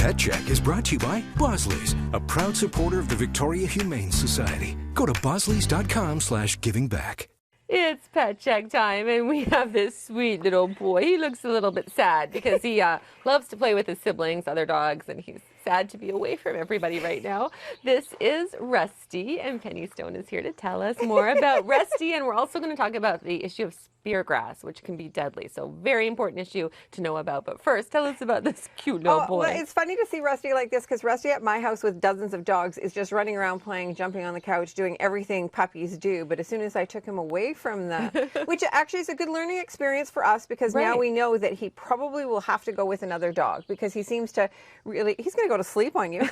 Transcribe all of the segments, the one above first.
Pet Check is brought to you by Bosley's, a proud supporter of the Victoria Humane Society. Go to bosleys.com/givingback. It's Pet Check time, and we have this sweet little boy. He looks a little bit sad because he loves to play with his siblings, other dogs, and he's sad to be away from everybody right now. This is Rusty, and Penny Stone is here to tell us more about Rusty, and we're also going to talk about the issue of speargrass, which can be deadly. So very important issue to know about. But first, tell us about this cute little boy. Well, it's funny to see Rusty like this because Rusty at my house with dozens of dogs is just running around playing, jumping on the couch, doing everything puppies do. But as soon as I took him away from that, which actually is a good learning experience for us because now we know that he probably will have to go with another dog because he seems to really, he's going to go to sleep on you.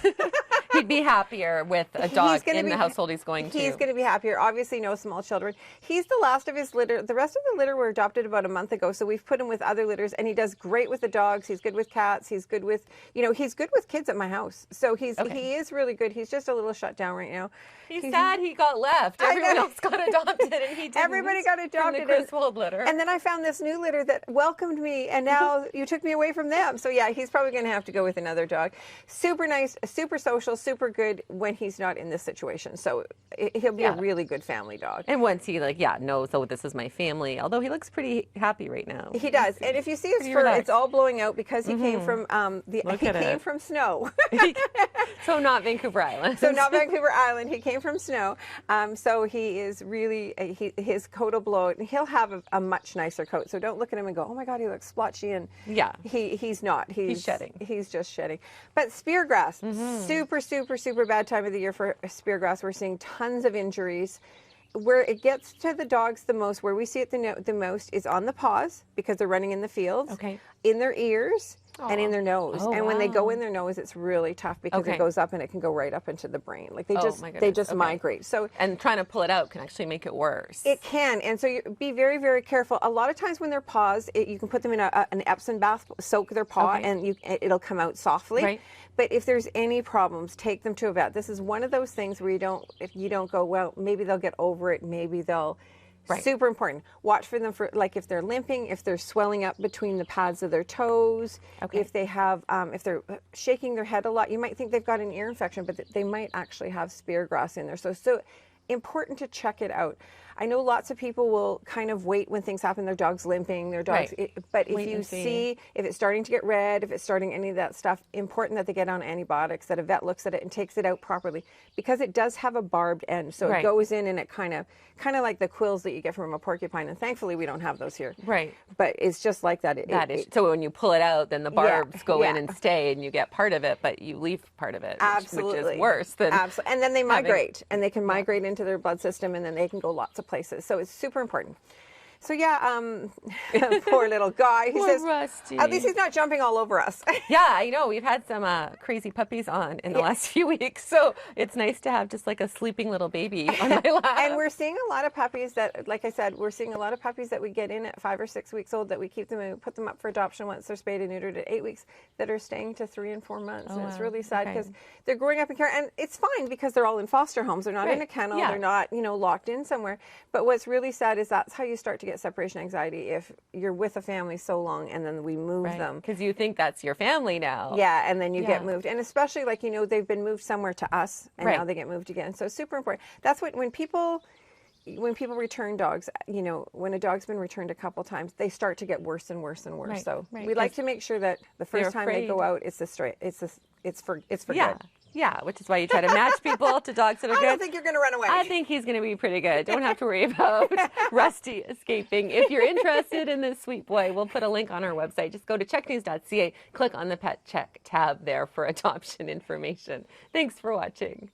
He'd be happier with a dog in the household he's going to. He's going to be happier. Obviously, no small children. He's the last of his litter. The rest of the litter were adopted about a month ago, so we've put him with other litters, and he does great with the dogs. He's good with cats. He's good with, he's good with kids at my house. So he is really good. He's just a little shut down right now. He's sad he got left. Everyone else got adopted, and he didn't. Everybody got adopted. From the Griswolds Litter. And then I found this new litter that welcomed me, and now you took me away from them. So yeah, he's probably going to have to go with another dog. Super nice, super social, super good when he's not in this situation. So he'll be a really good family dog. And once he knows, oh, this is my family. Although he looks pretty happy right now. He does. And if you see his fur, it's all blowing out because he came from from snow. So not Vancouver Island. So not Vancouver Island. He came from snow. So he is really, his coat will blow out, and he'll have a much nicer coat. So don't look at him and go, oh my God, he looks splotchy. And he's not. He's shedding. He's just shedding. But speargrass, super, super, super bad time of the year for speargrass. We're seeing tons of injuries. Where it gets to the dogs the most, where we see it the most, is on the paws because they're running in the fields, in their ears, and in their nose. And when they go in their nose, it's really tough because it goes up and it can go right up into the brain. Like they just migrate. So and trying to pull it out can actually make it worse. It can, and so you be very, very careful. A lot of times when they're paws, you can put them in an Epsom bath, soak their paw, and it'll come out softly. Right. But if there's any problems, take them to a vet. This is one of those things where if you don't go, well, maybe they'll get over it, maybe they'll. Super important. Watch for them for if they're limping, if they're swelling up between the pads of their toes, if they have, if they're shaking their head a lot. You might think they've got an ear infection, but they might actually have speargrass in there. So important to check it out. I know lots of people will kind of wait when things happen, their dog's limping, their dog's, but if you see, if it's starting to get red, if it's starting any of that stuff, important that they get on antibiotics, that a vet looks at it and takes it out properly, because it does have a barbed end. So it goes in and it kind of like the quills that you get from a porcupine, and thankfully we don't have those here. Right. But it's just like that. So when you pull it out, then the barbs go in and stay, and you get part of it, but you leave part of it, which is worse than and then they migrate, and they can migrate into their blood system, and then they can go lots of places. So it's super important. So poor little guy. He says, Rusty. At least he's not jumping all over us. Yeah, I know. We've had some crazy puppies on in the last few weeks, so it's nice to have just like a sleeping little baby on my lap. And we're seeing a lot of puppies that, like I said, we're seeing a lot of puppies that we get in at 5 or 6 weeks old, that we keep them and put them up for adoption once they're spayed and neutered at 8 weeks, that are staying to 3 and 4 months. And it's really sad because they're growing up in care, and it's fine because they're all in foster homes. They're not in a kennel. They're not, locked in somewhere. But what's really sad is that's how you start to get separation anxiety, if you're with a family so long and then we move them. Because you think that's your family now. Yeah, and then you get moved. And especially they've been moved somewhere to us, and now they get moved again. So it's super important. That's what, when people return dogs, when a dog's been returned a couple times, they start to get worse and worse and worse. So we like to make sure that the first time they go out, it's for good. Yeah, which is why you try to match people to dogs that are good. I don't think you're going to run away. I think he's going to be pretty good. Don't have to worry about Rusty escaping. If you're interested in this sweet boy, we'll put a link on our website. Just go to checknews.ca, click on the Pet Check tab there for adoption information. Thanks for watching.